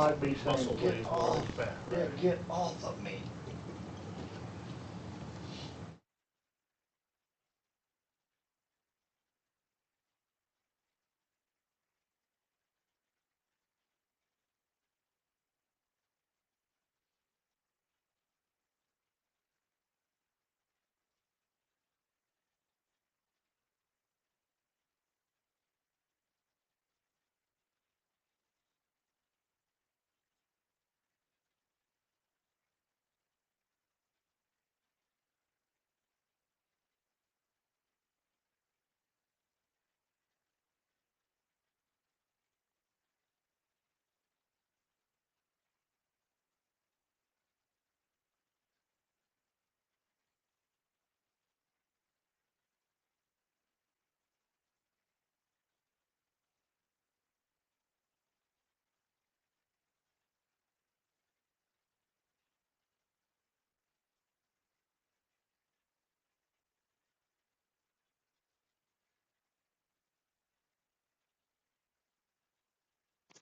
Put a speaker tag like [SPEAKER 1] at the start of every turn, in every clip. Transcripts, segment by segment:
[SPEAKER 1] might be saying,
[SPEAKER 2] Muscle
[SPEAKER 1] get
[SPEAKER 2] weight
[SPEAKER 1] off,
[SPEAKER 2] or fat,
[SPEAKER 1] yeah,
[SPEAKER 2] right?
[SPEAKER 1] get off of me.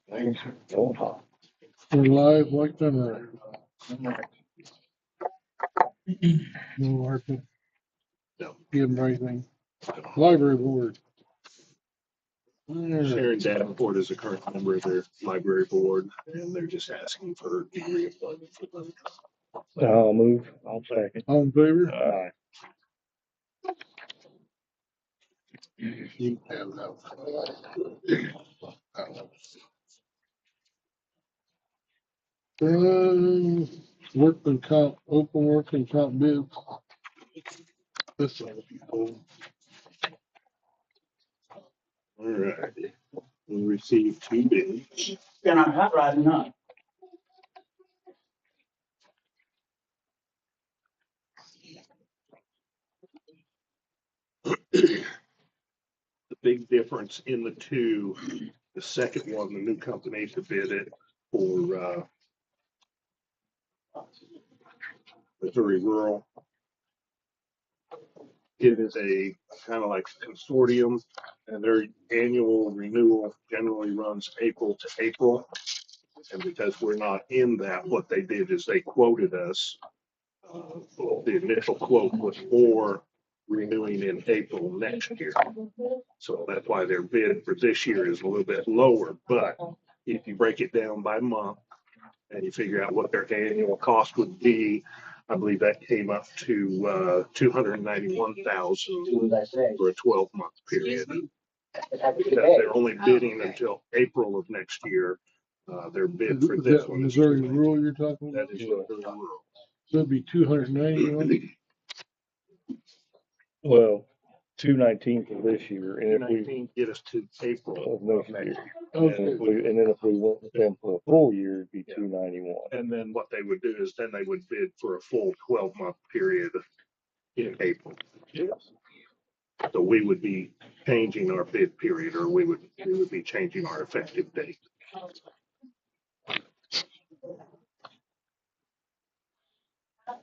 [SPEAKER 3] Thanks. Hold on.
[SPEAKER 4] We're live like thunder. No working.
[SPEAKER 2] No.
[SPEAKER 4] Give them anything. Library board. Alright.
[SPEAKER 2] Sharon Davenport is a current member of their library board, and they're just asking for the reappointment for them.
[SPEAKER 3] I'll move. I'll second.
[SPEAKER 4] All in favor?
[SPEAKER 3] Aye.
[SPEAKER 4] You have no. Workman comp, open working comp bids. This one, if you hold.
[SPEAKER 2] All right. We received 2 bids.
[SPEAKER 1] And I'm not riding up.
[SPEAKER 2] The big difference in the 2, the second one, the new company to bid it for Missouri Rural. It is a kind of like consortium, and their annual renewal generally runs April to April. And because we're not in that, what they did is they quoted us. The initial quote was for renewing in April next year. So that's why their bid for this year is a little bit lower. But if you break it down by month and you figure out what their annual cost would be, I believe that came up to $291,000 for a 12-month period. Because they're only bidding until April of next year. Their bid for
[SPEAKER 4] Is
[SPEAKER 2] this
[SPEAKER 4] that
[SPEAKER 2] one is
[SPEAKER 4] Missouri rural you're talking
[SPEAKER 2] that
[SPEAKER 4] about?
[SPEAKER 2] is Missouri Rural.
[SPEAKER 4] So it'd be 291.
[SPEAKER 3] Well, 219 for this year, and if we
[SPEAKER 2] 19 get us to April
[SPEAKER 3] of next
[SPEAKER 2] of next
[SPEAKER 3] year,
[SPEAKER 2] year.
[SPEAKER 3] and then if we went with them for a full year, it'd be 291.
[SPEAKER 2] And then what they would do is then they would bid for a full 12-month period in April.
[SPEAKER 3] Yes.
[SPEAKER 2] So we would be changing our bid period, or we would be changing our effective date.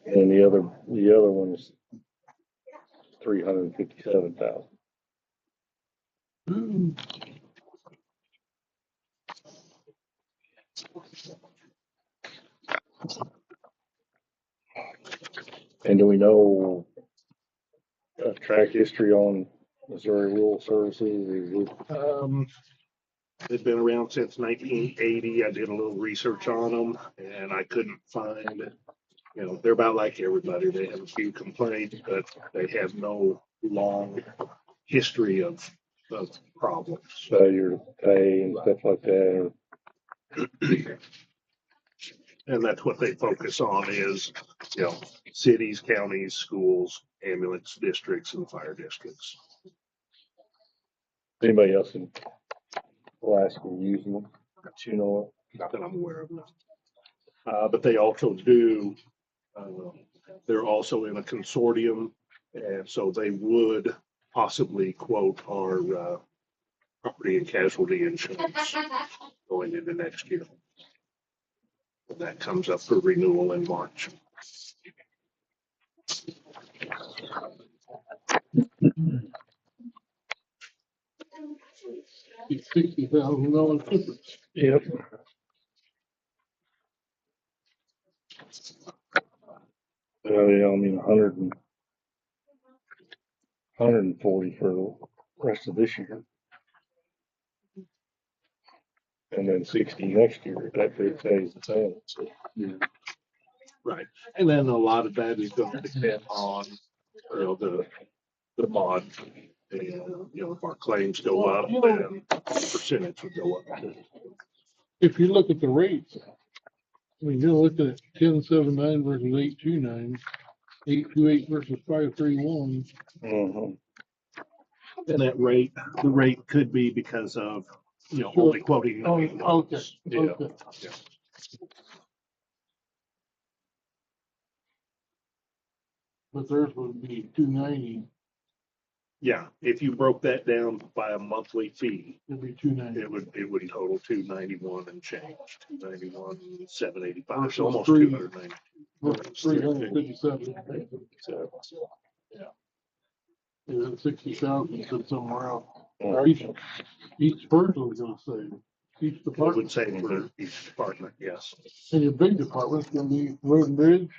[SPEAKER 3] And the other one is 357,000. And do we know track history on Missouri Rural Services? Is it
[SPEAKER 2] They've been around since 1980. I did a little research on them, and I couldn't find, they're about like everybody. They have a few complaints, but they have no long history of problems.
[SPEAKER 3] failure to pay and stuff like that?
[SPEAKER 2] And that's what they focus on is, cities, counties, schools, ambulance districts, and fire districts.
[SPEAKER 3] Anybody else in Pulaski using them? You know,
[SPEAKER 2] Not that I'm aware of. But they also do, they're also in a consortium, and so they would possibly quote our property and casualty insurance going into next year. That comes up for renewal in March.
[SPEAKER 4] $60,000 difference.
[SPEAKER 3] Yep. Yeah, I mean, 140 for the rest of this year. And then 60 next year, if that big stays the same. So,
[SPEAKER 2] Right. And then a lot of that is going to depend on, the mod. And, if our claims go up, then percentage would go up too.
[SPEAKER 4] If you look at the rates, I mean, you're looking at 10.79 versus 8.29, 8.28 versus 5.31.
[SPEAKER 3] mhm.
[SPEAKER 2] And that rate, the rate could be because of,
[SPEAKER 4] Sure.
[SPEAKER 2] only quoting
[SPEAKER 4] Oh,
[SPEAKER 2] 9
[SPEAKER 4] okay,
[SPEAKER 2] months. Yeah.
[SPEAKER 4] okay.
[SPEAKER 2] Yeah.
[SPEAKER 4] But theirs would be 290,
[SPEAKER 2] Yeah, if you broke that down by a monthly fee,
[SPEAKER 4] it'd be 290.
[SPEAKER 2] it would total 291 and change, 291,785,
[SPEAKER 4] Versus
[SPEAKER 2] so almost
[SPEAKER 4] 3.
[SPEAKER 2] 290.
[SPEAKER 4] Versus 357.
[SPEAKER 2] So,
[SPEAKER 4] Yeah, 60,000 sit somewhere else.
[SPEAKER 3] Mhm.
[SPEAKER 4] Each person is gonna save, each
[SPEAKER 2] it would
[SPEAKER 4] department.
[SPEAKER 2] say for each department, yes.
[SPEAKER 4] And your big department's gonna be road and bridge,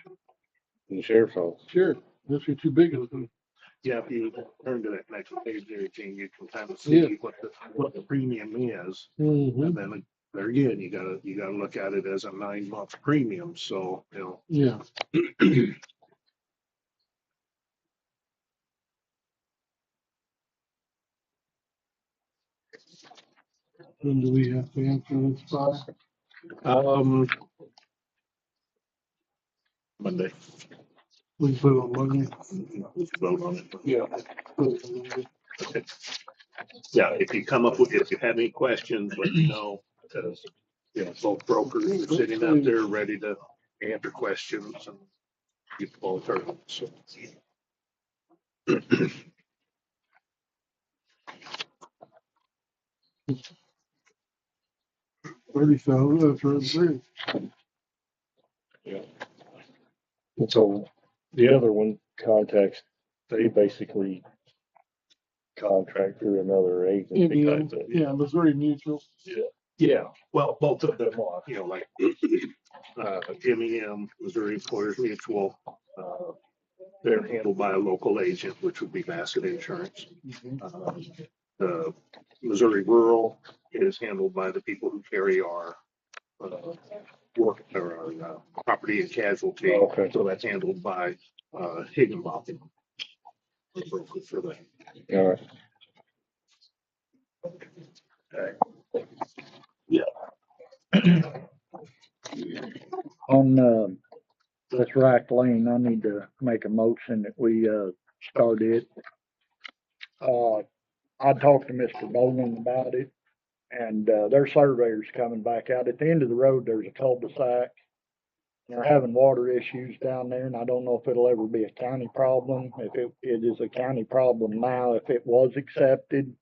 [SPEAKER 3] And the sheriff's office.
[SPEAKER 4] sure, that's your two biggest.
[SPEAKER 2] Yeah, if you turn to that next page there, Gene, you can kind of see
[SPEAKER 4] Yeah.
[SPEAKER 2] what the premium is.
[SPEAKER 4] Mm-hmm.
[SPEAKER 2] And then there again, you gotta look at it as a 9 month premium, so,
[SPEAKER 4] Yeah. When do we have to answer this by?
[SPEAKER 2] Monday.
[SPEAKER 4] We can put it on Monday.
[SPEAKER 2] We can vote on it.
[SPEAKER 4] Yeah. Put it on Monday.
[SPEAKER 2] Okay. Yeah, if you have any questions, let me know, because, both brokers are sitting out there ready to answer questions and get the ball turning, so.
[SPEAKER 4] 30,000, that's road and bridge.
[SPEAKER 3] Yeah. And so the other one contacts, they basically contract through another agency
[SPEAKER 4] Indian,
[SPEAKER 3] type thing.
[SPEAKER 4] yeah, Missouri Mutual.
[SPEAKER 2] Yeah, well, both of them are, like, MEM, Missouri Employers Mutual, they're handled by a local agent, which would be Bassett Insurance. The Missouri Rural is handled by the people who carry our, work, or our, property and casualty.
[SPEAKER 3] Okay.
[SPEAKER 2] So that's handled by, Higginbotham. For that.
[SPEAKER 3] All right.
[SPEAKER 5] On, this rack lane, I need to make a motion that we, start it. I talked to Mr. Bowman about it, and, their surveyor's coming back out. At the end of the road, there's a cul-de-sac. They're having water issues down there, and I don't know if it'll ever be a county problem. If it is a county problem now, if it was accepted.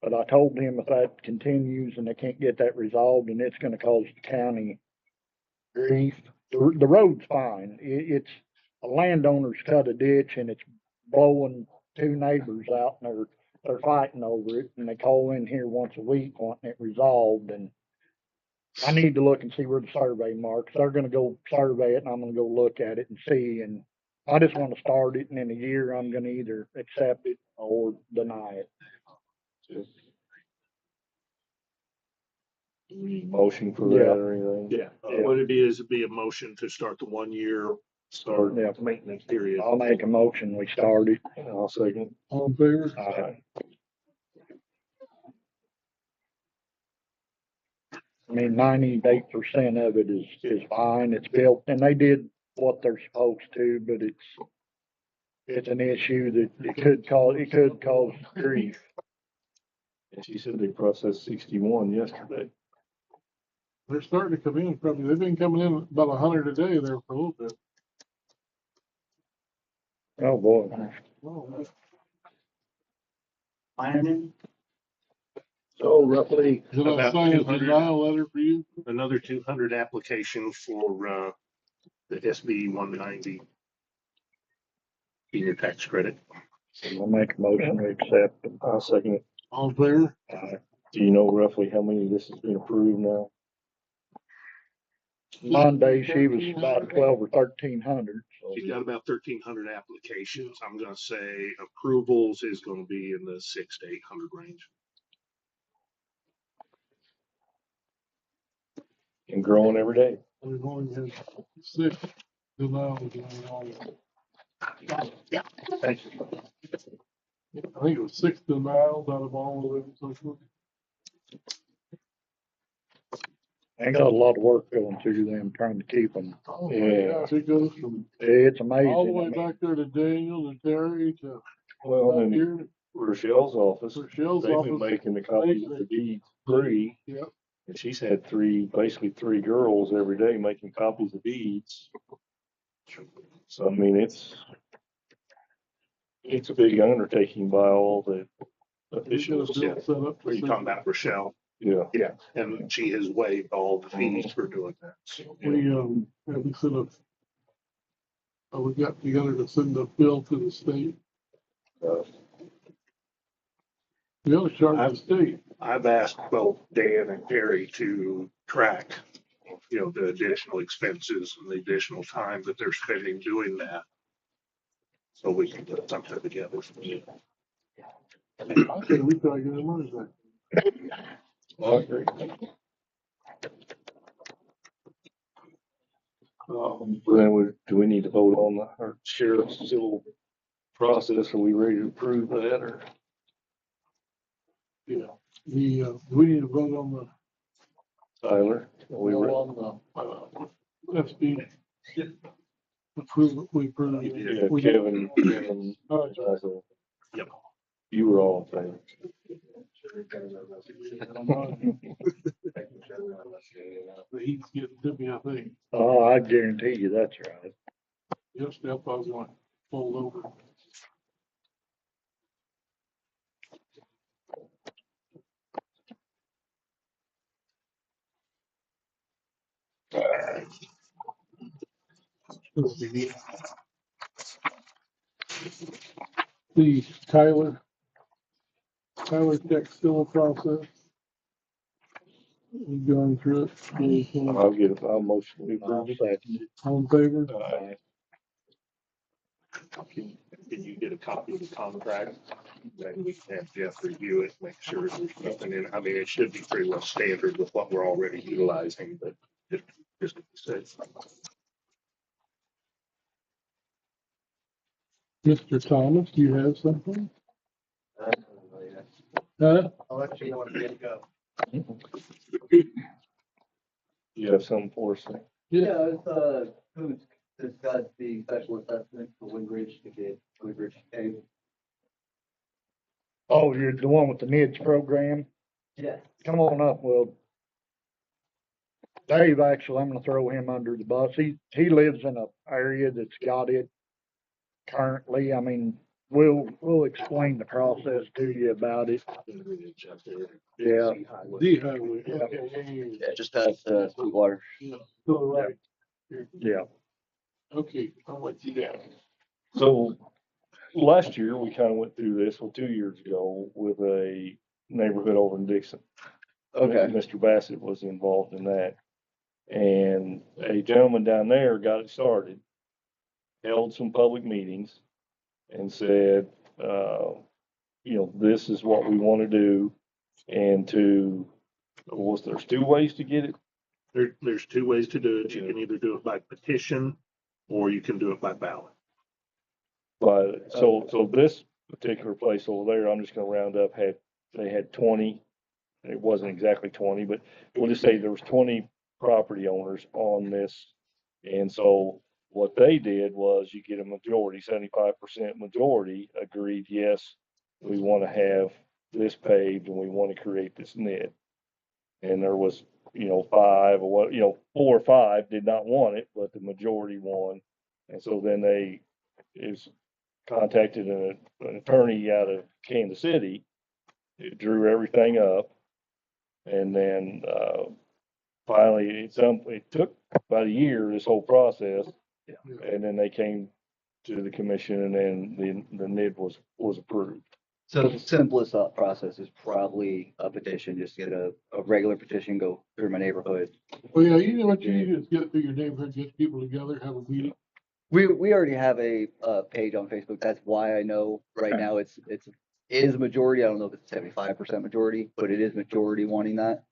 [SPEAKER 5] But I told him if that continues and they can't get that resolved, and it's gonna cause the county grief. The road's fine. It's a landowner's cut a ditch and it's blowing two neighbors out, and they're fighting over it, and they call in here once a week wanting it resolved. And I need to look and see where the survey marks. They're gonna go survey it, and I'm gonna go look at it and see. And I just wanna start it, and in a year, I'm gonna either accept it or deny it.
[SPEAKER 3] Motion for
[SPEAKER 5] Yeah.
[SPEAKER 3] that or anything?
[SPEAKER 2] Yeah,
[SPEAKER 5] Yeah.
[SPEAKER 2] what it'd be a motion to start the 1 year start
[SPEAKER 5] Yeah.
[SPEAKER 2] maintenance period.
[SPEAKER 5] I'll make a motion, we start it.
[SPEAKER 3] I'll second.
[SPEAKER 4] All in favor?
[SPEAKER 5] I mean, 98% of it is fine. It's built, and they did what they're supposed to, but it's an issue that it could cause grief.
[SPEAKER 3] And she said they processed 61 yesterday.
[SPEAKER 4] They're starting to come in probably. They've been coming in about 100 a day there for a little bit.
[SPEAKER 5] Oh, boy.
[SPEAKER 4] Oh,
[SPEAKER 1] Planning,
[SPEAKER 2] So roughly
[SPEAKER 4] did I
[SPEAKER 2] about
[SPEAKER 4] sign a
[SPEAKER 2] 200,
[SPEAKER 4] denial letter for you?
[SPEAKER 2] another 200 applications for, the SB 190 senior tax credit.
[SPEAKER 5] I'll make a motion, we accept it.
[SPEAKER 3] I'll second it.
[SPEAKER 4] All in favor?
[SPEAKER 3] Do you know roughly how many of this has been approved now?
[SPEAKER 5] Monday, she was about 12 or 1300, so.
[SPEAKER 2] She's got about 1,300 applications. I'm gonna say approvals is gonna be in the 600 to 800 range.
[SPEAKER 3] And growing every day.
[SPEAKER 4] We've only had 6 denials in all.
[SPEAKER 3] Thank you.
[SPEAKER 4] I think it was 6 denials out of all of them, so forth.
[SPEAKER 5] They got a lot of work going through them, trying to keep them.
[SPEAKER 4] Oh my
[SPEAKER 3] Yeah.
[SPEAKER 4] gosh, it goes from
[SPEAKER 5] It's amazing.
[SPEAKER 4] all the way
[SPEAKER 5] I mean,
[SPEAKER 4] back there to Daniel to Terry to
[SPEAKER 3] Well,
[SPEAKER 4] back
[SPEAKER 3] and
[SPEAKER 4] here.
[SPEAKER 3] Rochelle's office,
[SPEAKER 4] Rochelle's
[SPEAKER 3] they've been
[SPEAKER 4] office.
[SPEAKER 3] making the copies of the deeds free.
[SPEAKER 4] Yep.
[SPEAKER 3] And she's had basically three girls every day making copies of deeds. So, I mean, it's a big undertaking by all the officials.
[SPEAKER 4] Bill set up.
[SPEAKER 2] Are you talking about Rochelle?
[SPEAKER 3] Yeah.
[SPEAKER 2] Yeah, and she has waived all the fees for doing that. So,
[SPEAKER 4] We sent we got together to send a bill to the state.
[SPEAKER 3] Uh,
[SPEAKER 4] We ought to charge the state.
[SPEAKER 2] I've asked both Dan and Terry to track, the additional expenses and the additional time that they're spending doing that. So we can put something together.
[SPEAKER 4] Okay, we try to get our money back.
[SPEAKER 3] I agree. Then do we need to vote on our sheriff's civil process? Are we ready to approve that or?
[SPEAKER 4] Yeah. We need to vote on the,
[SPEAKER 3] Tyler, are we ready?
[SPEAKER 4] on the, SB. Approve it, we approve it.
[SPEAKER 3] Yeah,
[SPEAKER 4] We-
[SPEAKER 3] Kevin,
[SPEAKER 4] Oh, that's right.
[SPEAKER 3] also,
[SPEAKER 2] Yep.
[SPEAKER 3] you were all in favor.
[SPEAKER 4] The heat's getting to me, I think.
[SPEAKER 5] oh, I guarantee you that's right.
[SPEAKER 4] Yes, step, I was going to fold over. The Tyler Tech civil process. We've gone through it.
[SPEAKER 3] I'll motion to
[SPEAKER 5] I'll
[SPEAKER 3] approve it.
[SPEAKER 5] second it.
[SPEAKER 4] All in favor?
[SPEAKER 2] Can you get a copy of the contract? Then we can have Jeff review it, make sure there's nothing in it. I mean, it should be pretty well standard with what we're already utilizing, but just to be safe.
[SPEAKER 4] Mr. Thomas, do you have something? Huh?
[SPEAKER 1] I'll let you know when to go.
[SPEAKER 3] You have something for us? Nick?
[SPEAKER 1] Yeah, who's discussed the special assessment for Woodbridge to get Woodbridge cable.
[SPEAKER 5] Oh, you're the one with the NIDS program?
[SPEAKER 1] Yeah.
[SPEAKER 5] Come on up, Well, Dave, actually, I'm gonna throw him under the bus. He lives in a area that's got it currently. I mean, we'll explain the process to you about it. Yeah.
[SPEAKER 4] The highway.
[SPEAKER 5] Yeah.
[SPEAKER 4] Okay.
[SPEAKER 1] Yeah, just past Sweetwater.
[SPEAKER 4] Yeah, to the right.
[SPEAKER 5] Yeah.
[SPEAKER 4] Okay, I'll let you down.
[SPEAKER 3] So last year, we kind of went through this, 2 years ago, with a neighborhood over in Dixon.
[SPEAKER 1] Okay.
[SPEAKER 3] Mr. Bassett was involved in that. And a gentleman down there got it started, held some public meetings and said, this is what we want to do. And there's 2 ways to get it.
[SPEAKER 2] There's 2 ways to do it. You can either do it by petition or you can do it by ballot.
[SPEAKER 3] But so this particular place over there, I'm just gonna round up, they had 20. It wasn't exactly 20, but we'll just say there was 20 property owners on this. And so what they did was you get a majority, 75% majority agreed, yes, we want to have this paved and we want to create this NID. And there was, 5 or 4 or 5 did not want it, but the majority won. And so then they contacted an attorney out of Kansas City. It drew everything up. And then, finally, it took about a year, this whole process. And then they came to the commission and then the NID was approved.
[SPEAKER 1] So the simplest thought process is probably a petition, just get a regular petition, go through my neighborhood.
[SPEAKER 4] Well, yeah, you know what you need is get through your neighborhood, get people together, have a meeting.
[SPEAKER 1] We already have a page on Facebook. That's why I know right now it is majority. I don't know if it's 75% majority, but it is majority wanting that.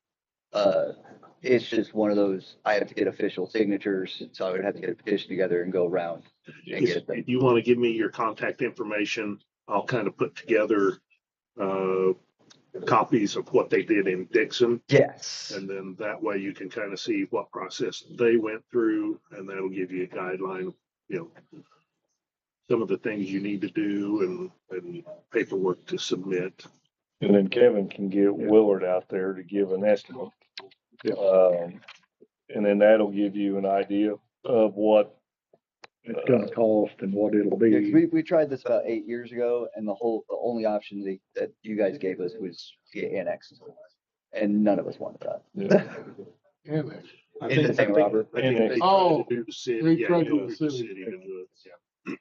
[SPEAKER 1] It's just one of those, I have to get official signatures, so I would have to get a petition together and go around and get it done.
[SPEAKER 2] If you want to give me your contact information, I'll kind of put together copies of what they did in Dixon.
[SPEAKER 1] Yes.
[SPEAKER 2] And then that way you can kind of see what process they went through, and that'll give you a guideline of, some of the things you need to do and paperwork to submit.
[SPEAKER 3] And then Kevin can get Willard out there to give an estimate. And then that'll give you an idea of what
[SPEAKER 5] It's gonna cost and what it'll
[SPEAKER 1] Yeah, 'cause
[SPEAKER 5] be.
[SPEAKER 1] we tried this about 8 years ago, and the only option that you guys gave us was to get annexed. And none of us wanted that.
[SPEAKER 4] Annex.
[SPEAKER 1] In the St. Robert.
[SPEAKER 2] I think they tried
[SPEAKER 4] Oh,
[SPEAKER 2] to do the city.
[SPEAKER 4] they
[SPEAKER 2] yeah,
[SPEAKER 4] tried to do
[SPEAKER 2] do
[SPEAKER 4] the
[SPEAKER 2] the
[SPEAKER 4] city.
[SPEAKER 2] city to do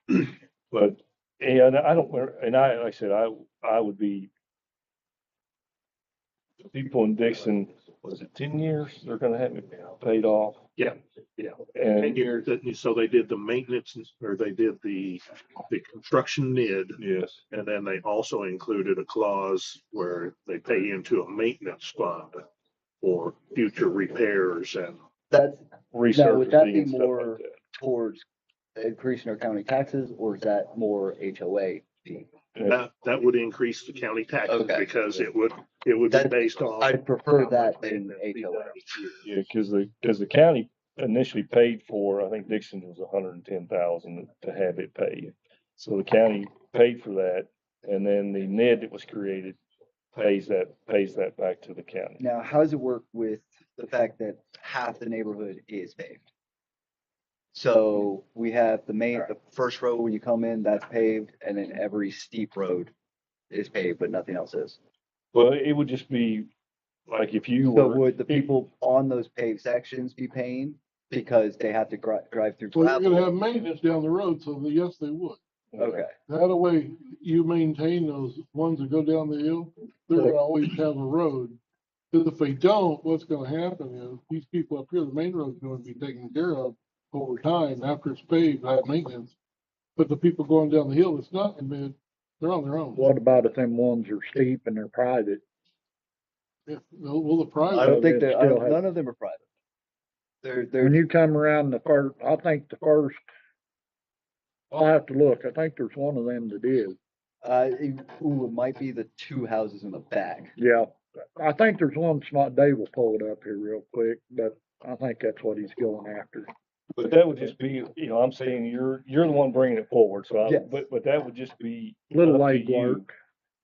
[SPEAKER 2] it,
[SPEAKER 3] But, and I don't, and like I said, I would be, people in Dixon, was it 10 years? They're gonna have it paid off.
[SPEAKER 2] Yeah.
[SPEAKER 3] And
[SPEAKER 2] And here, so they did the maintenance, or they did the construction NID,
[SPEAKER 3] yes,
[SPEAKER 2] and then they also included a clause where they pay into a maintenance fund for future repairs and.
[SPEAKER 1] That's, now, would that
[SPEAKER 3] resurfacing
[SPEAKER 1] be
[SPEAKER 3] and stuff
[SPEAKER 1] more
[SPEAKER 3] like that.
[SPEAKER 1] towards increasing our county taxes, or is that more HOA fee?
[SPEAKER 2] That would increase the county taxes
[SPEAKER 1] Okay.
[SPEAKER 2] because it would be
[SPEAKER 1] That-
[SPEAKER 2] based on.
[SPEAKER 1] I'd prefer
[SPEAKER 2] how
[SPEAKER 1] that
[SPEAKER 2] much
[SPEAKER 1] than
[SPEAKER 2] maintenance be
[SPEAKER 1] HOA.
[SPEAKER 2] done each year.
[SPEAKER 3] Yeah, because the county initially paid for, I think Dixon was 110,000 to have it paid. So the county paid for that, and then the NID that was created pays that back to the county.
[SPEAKER 1] Now, how does it work with the fact that half the neighborhood is paved? So we have the first road when you come in, that's paved, and then every steep road is paved, but nothing else is.
[SPEAKER 3] Well, it would just be like if you
[SPEAKER 1] So
[SPEAKER 3] were,
[SPEAKER 1] would the people on those paved sections be paying because they have to drive through
[SPEAKER 4] Well, you're gonna have
[SPEAKER 1] gravel?
[SPEAKER 4] maintenance down the road, so yes, they would.
[SPEAKER 1] Okay,
[SPEAKER 4] That way, you maintain those ones that go down the hill, they're gonna always have a road. Cause if they don't, what's gonna happen is, these people up here, the main road's gonna be taken care of over time, after it's paved, have maintenance. But the people going down the hill, it's not, they're on their own.
[SPEAKER 5] What about if them ones are steep and they're private?
[SPEAKER 4] Yeah, well, the
[SPEAKER 1] I
[SPEAKER 4] private,
[SPEAKER 1] don't think
[SPEAKER 5] they'd
[SPEAKER 1] that,
[SPEAKER 5] still have-
[SPEAKER 1] none of them are private. They're,
[SPEAKER 5] When you come around the first, I think the first, I'll have to look. I think there's one of them that is.
[SPEAKER 1] it might be the two houses in the back.
[SPEAKER 5] Yeah, I think there's one smart, Dave will pull it up here real quick, but I think that's what he's going after.
[SPEAKER 3] but that would just be, I'm saying you're the one bringing it forward, so
[SPEAKER 1] Yes.
[SPEAKER 3] but that would just be.
[SPEAKER 5] Little
[SPEAKER 3] up to
[SPEAKER 5] lake
[SPEAKER 3] you.
[SPEAKER 5] work.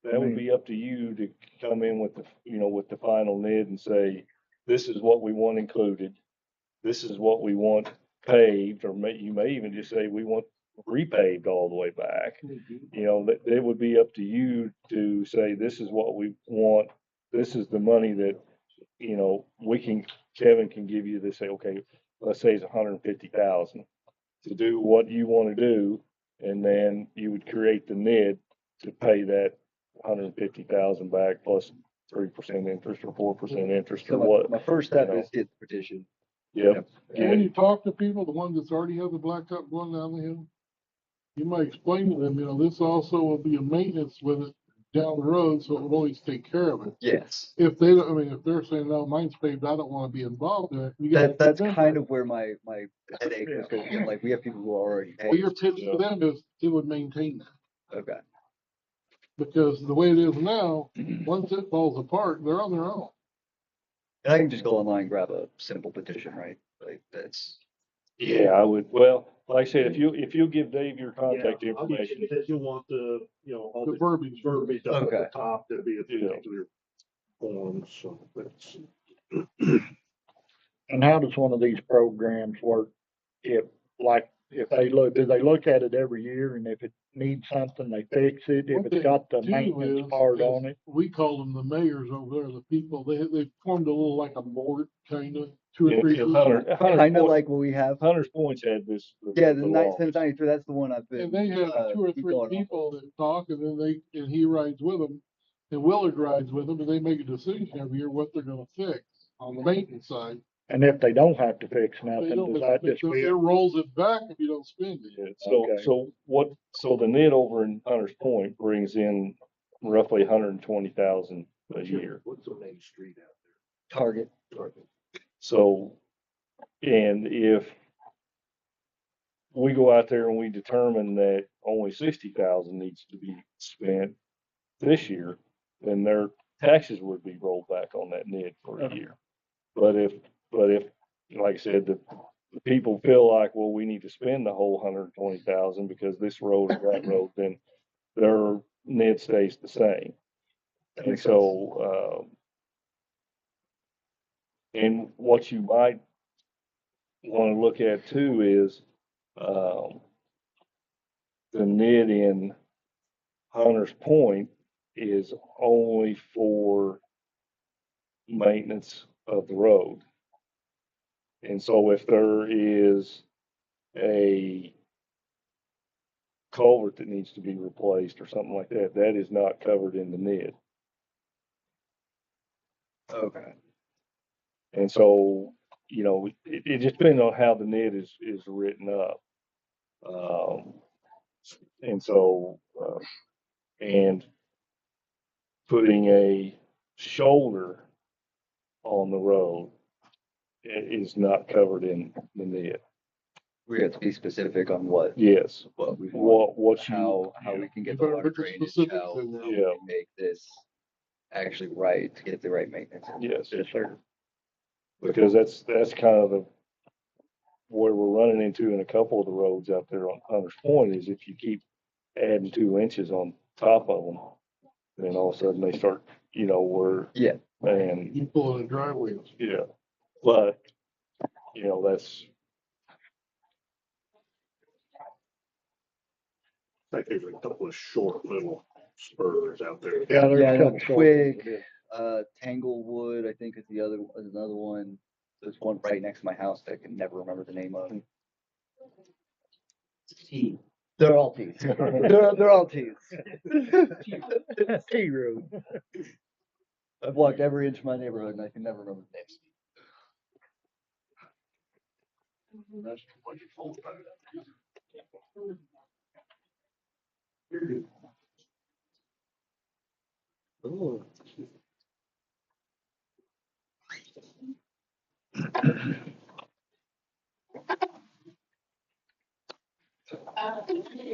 [SPEAKER 3] That would be up to you to come in with with the final NID and say, this is what we want included. This is what we want paved, or you may even just say, we want repaved all the way back. That it would be up to you to say, this is what we want. This is the money that, Kevin can give you to say, okay, let's say it's 150,000 to do what you want to do. And then you would create the NID to pay that 150,000 back plus 3% interest or 4% interest or
[SPEAKER 1] So
[SPEAKER 3] what.
[SPEAKER 1] my first step
[SPEAKER 3] you know.
[SPEAKER 1] is get the petition.
[SPEAKER 3] Yep.
[SPEAKER 4] and when you talk to people, the ones that's already have the blacktop going down the hill, you might explain to them, this also will be a maintenance with it down the road, so it will always take care of it.
[SPEAKER 1] Yes.
[SPEAKER 4] If they, if they're saying, no, mine's paved, I don't wanna be involved in it. you gotta
[SPEAKER 1] That's
[SPEAKER 4] convince
[SPEAKER 1] kind
[SPEAKER 4] them.
[SPEAKER 1] of where my headache was going to be. Like, we have people who are already
[SPEAKER 4] Well, your
[SPEAKER 1] paved.
[SPEAKER 4] pitch to them is, it would maintain that,
[SPEAKER 1] Okay.
[SPEAKER 4] because the way it is now, once it falls apart, they're on their own.
[SPEAKER 1] And I can just go online and grab a simple petition, right? Like, that's,
[SPEAKER 3] Yeah, I would. Well, like I said, if you give Dave your contact
[SPEAKER 2] Yeah, I'll get
[SPEAKER 3] information,
[SPEAKER 2] you, because you'll want all
[SPEAKER 4] The
[SPEAKER 2] the
[SPEAKER 4] verbiage.
[SPEAKER 2] verbiage up at
[SPEAKER 1] Okay.
[SPEAKER 2] the top to be a particular form, so that's.
[SPEAKER 5] And how does one of these programs work? If they look, do they look at it every year, and if needs something, they fix it. If
[SPEAKER 4] What
[SPEAKER 5] it's
[SPEAKER 4] they
[SPEAKER 5] got the
[SPEAKER 4] do
[SPEAKER 5] maintenance
[SPEAKER 4] is-
[SPEAKER 5] part
[SPEAKER 4] is
[SPEAKER 5] on it.
[SPEAKER 4] We call them the mayors over there, the people, they formed a little like a board, kind of, two or
[SPEAKER 3] Yeah,
[SPEAKER 4] three
[SPEAKER 3] yeah,
[SPEAKER 4] people.
[SPEAKER 1] Kind of like what we have.
[SPEAKER 3] Hunters Point's had this.
[SPEAKER 1] Yeah,
[SPEAKER 3] the
[SPEAKER 1] since
[SPEAKER 3] longest.
[SPEAKER 1] 93, that's the one I've been.
[SPEAKER 4] And they have two or
[SPEAKER 1] keep
[SPEAKER 4] three
[SPEAKER 1] going on.
[SPEAKER 4] people that talk, and then and he rides with them, and Willard rides with them, and they make a decision every year what they're gonna fix on the maintenance side.
[SPEAKER 5] And if they don't have to fix
[SPEAKER 4] They
[SPEAKER 5] nothing,
[SPEAKER 4] don't,
[SPEAKER 5] does that just
[SPEAKER 4] it
[SPEAKER 5] be?
[SPEAKER 4] rolls it back if you don't spend it.
[SPEAKER 3] Yeah, so,
[SPEAKER 5] Okay.
[SPEAKER 3] so the NID over in Hunters Point brings in roughly 120,000 a year.
[SPEAKER 2] What's the main street out
[SPEAKER 1] Target.
[SPEAKER 2] there?
[SPEAKER 3] So, and if we go out there and we determine that only 60,000 needs to be spent this year, then their taxes would be rolled back on that NID for a year. But if, like I said, the people feel like, well, we need to spend the whole 120,000 because this road or that road, then their NID stays the same.
[SPEAKER 1] That
[SPEAKER 3] And
[SPEAKER 1] makes
[SPEAKER 3] so, and what you might want to look at too is, the NID in Hunters Point is only for maintenance of the road. And so if there is a culvert that needs to be replaced or something like that, that is not covered in the NID.
[SPEAKER 1] Okay.
[SPEAKER 3] And so, it just depends on how the NID is written up. And so, and putting a shoulder on the road is not covered in the NID.
[SPEAKER 1] We have to be specific on what
[SPEAKER 3] Yes,
[SPEAKER 1] we want,
[SPEAKER 3] what you,
[SPEAKER 1] how we can
[SPEAKER 4] You
[SPEAKER 1] get the
[SPEAKER 4] better
[SPEAKER 1] water
[SPEAKER 4] put the
[SPEAKER 1] drainage,
[SPEAKER 4] specifics
[SPEAKER 1] how
[SPEAKER 4] in there.
[SPEAKER 1] we
[SPEAKER 3] Yeah.
[SPEAKER 1] can make this actually right to get the right maintenance.
[SPEAKER 3] yes,
[SPEAKER 5] Yes, sir.
[SPEAKER 3] because that's kind of the where we're running into in a couple of the roads out there on Hunters Point is if you keep adding 2 inches on top of them, then all of a sudden they start,
[SPEAKER 1] Yeah.
[SPEAKER 3] and
[SPEAKER 4] You pull in a driveway.
[SPEAKER 3] yeah, but that's
[SPEAKER 2] I think there's a couple of short little spurs out there.
[SPEAKER 5] Yeah, there's
[SPEAKER 1] Yeah,
[SPEAKER 5] a
[SPEAKER 1] I know,
[SPEAKER 5] couple short
[SPEAKER 1] Quick,
[SPEAKER 5] ones,
[SPEAKER 1] Tanglewood, I think is another one. There's one right next to my house that I can never remember the name of. T. They're all T's. They're all T's.
[SPEAKER 5] yeah. T road.
[SPEAKER 1] I've walked every inch of my neighborhood and I can never remember the names.
[SPEAKER 2] That's what you told about it.
[SPEAKER 1] Oh.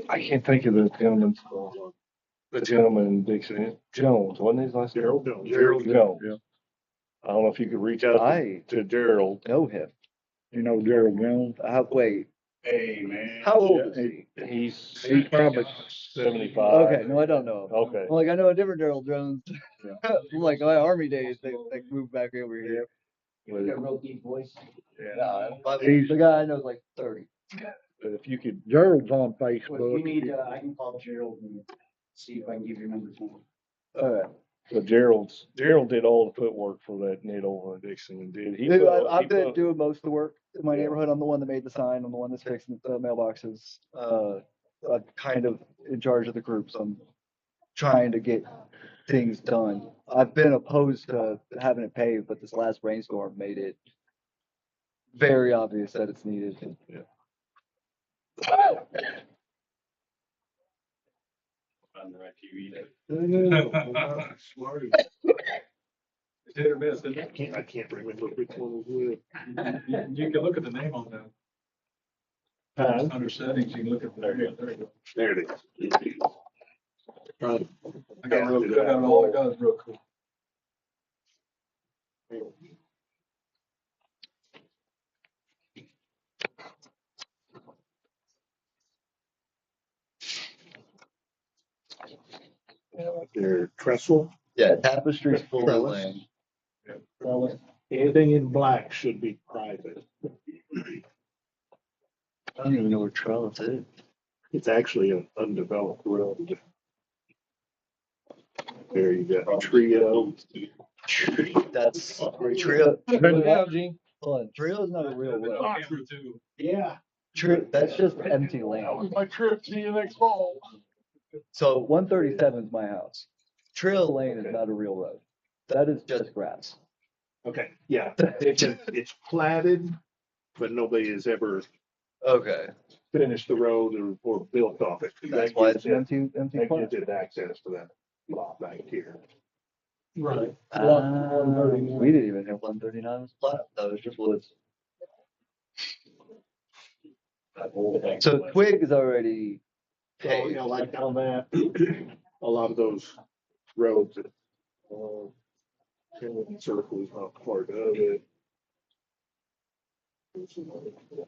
[SPEAKER 3] I can't think of the gentleman in Dixon, Jones, wasn't his last name?
[SPEAKER 2] Gerald Jones.
[SPEAKER 3] Gerald Jones.
[SPEAKER 5] Yeah.
[SPEAKER 3] I don't know if you could reach out
[SPEAKER 1] I
[SPEAKER 3] to Gerald.
[SPEAKER 1] know him.
[SPEAKER 5] You know Gerald Jones?
[SPEAKER 1] Wait,
[SPEAKER 2] Hey, man.
[SPEAKER 1] how old
[SPEAKER 5] Yeah,
[SPEAKER 1] is he?
[SPEAKER 3] He's
[SPEAKER 5] probably
[SPEAKER 3] 75.
[SPEAKER 1] Okay, no, I don't know him.
[SPEAKER 3] Okay.
[SPEAKER 1] I'm like, I know a different Gerald Jones.
[SPEAKER 5] Yeah.
[SPEAKER 1] I'm like, my army days, they moved back over here.
[SPEAKER 3] But
[SPEAKER 1] real deep voice.
[SPEAKER 5] Yeah.
[SPEAKER 1] No, but
[SPEAKER 5] He's-
[SPEAKER 1] the guy I know is like 30.
[SPEAKER 3] if you could,
[SPEAKER 5] Gerald's on Facebook.
[SPEAKER 6] I can call Gerald and see if I can give your number to him.
[SPEAKER 1] Alright.
[SPEAKER 3] so Gerald did all the footwork for that NID over in Dixon and did.
[SPEAKER 1] Dude, I've been doing most of the work in my
[SPEAKER 3] Yeah.
[SPEAKER 1] neighborhood. I'm the one that made the sign. I'm the one that's fixing the mailboxes. I'm kind of in charge of the groups. I'm trying to get things done. I've been opposed to having it paved, but this last rainstorm made it very obvious that it's needed.
[SPEAKER 6] On the right TV there.
[SPEAKER 2] Smarty.
[SPEAKER 6] It's hit or miss, isn't
[SPEAKER 2] I
[SPEAKER 6] it?
[SPEAKER 2] can't remember which one was which.
[SPEAKER 6] You can look at the name on that. Under settings, you can look at the, there you go.
[SPEAKER 2] There it is. Right.
[SPEAKER 6] I got all I got is real cool.
[SPEAKER 2] Their trestle.
[SPEAKER 1] Yeah, Tapestry's full of
[SPEAKER 2] Trellis.
[SPEAKER 1] land.
[SPEAKER 2] Anything in black should be private.
[SPEAKER 1] I don't even know where Trellis is.
[SPEAKER 2] It's actually an undeveloped road. There you go, Trio.
[SPEAKER 1] That's Trio.
[SPEAKER 3] Yeah, Gene.
[SPEAKER 1] Hold on, Trio's not a real road.
[SPEAKER 6] Camera too.
[SPEAKER 2] Yeah.
[SPEAKER 1] Trio, that's just empty
[SPEAKER 4] That
[SPEAKER 1] land.
[SPEAKER 4] was my trip. See you next fall.
[SPEAKER 1] So 137 is my house. Trio Lane is not a real road. That is just grass.
[SPEAKER 2] Okay, yeah, it's platted, but nobody has ever
[SPEAKER 1] Okay,
[SPEAKER 2] finished the road or built off it.
[SPEAKER 1] that's why it's an empty
[SPEAKER 2] That
[SPEAKER 1] plat.
[SPEAKER 2] gives it access to that lot back here.
[SPEAKER 4] Right.
[SPEAKER 1] We didn't even have 139 was plat. That was just woods. So Twig is already
[SPEAKER 2] So,
[SPEAKER 1] paved.
[SPEAKER 2] like on that, a lot of those roads, Circle is not part of it.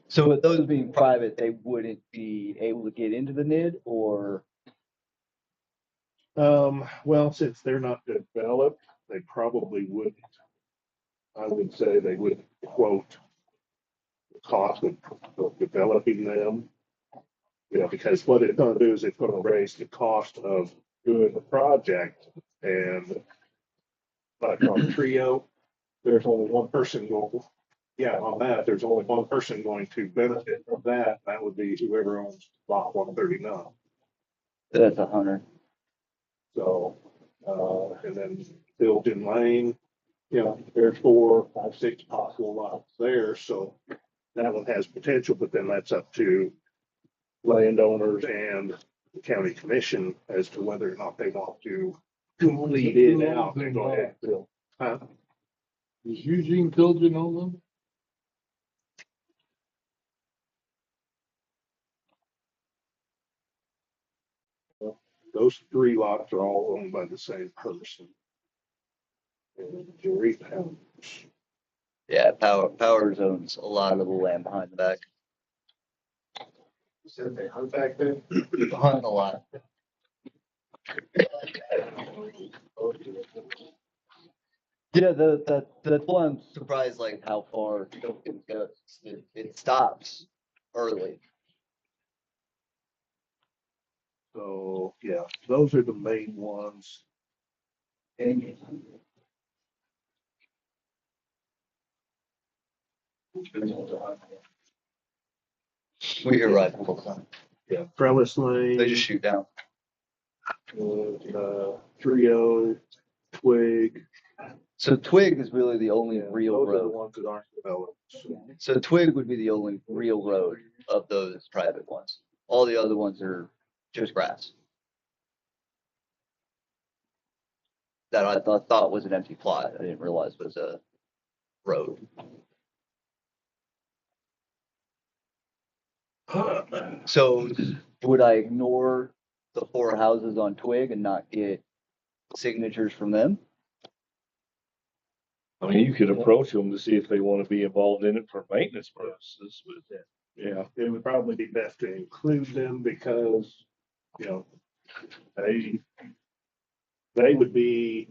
[SPEAKER 1] So with those being private, they wouldn't be able to get into the NID or,
[SPEAKER 2] Well, since they're not developed, they probably wouldn't. I would say they would quote the cost of developing them. You know, because what it's gonna do is it's gonna raise the cost of doing the project, and like on Trio, there's only one person going, yeah, on that, there's only one person going to benefit from that. That would be whoever owns lot 139.
[SPEAKER 1] that's a hunter.
[SPEAKER 2] So, and then Building Lane, you know, there's 4, 5, 6 possible lots there, so that one has potential, but then that's up to landowners and the county commission as to whether or not they want to complete it out and go ahead and build. Huh?
[SPEAKER 4] Is Eugene Tilgen on them?
[SPEAKER 2] Those 3 lots are all owned by the same person. And Jerry Powers.
[SPEAKER 1] Yeah, Powers owns a lot of the land behind the back.
[SPEAKER 2] Said they hunt back then?
[SPEAKER 1] Behind a lot. Yeah, that's why I'm surprised like how far Tokens goes. It stops early.
[SPEAKER 2] So, yeah, those are the main ones.
[SPEAKER 1] We hear rifles all the time.
[SPEAKER 2] Yeah, Trellis Lane.
[SPEAKER 1] They just shoot down.
[SPEAKER 2] Trio, Twig.
[SPEAKER 1] So Twig is really the only real
[SPEAKER 2] Those are the
[SPEAKER 1] road.
[SPEAKER 2] ones that aren't developed.
[SPEAKER 1] So Twig would be the only real road of those private ones. All the other ones are just grass. That I thought was an empty plot. I didn't realize was a road. So would I ignore the 4 houses on Twig and not get signatures from them?
[SPEAKER 3] I mean, you could approach them to see if they want to be involved in it for maintenance purposes, but
[SPEAKER 2] Yeah, it would probably be best to include them because, you know, they would be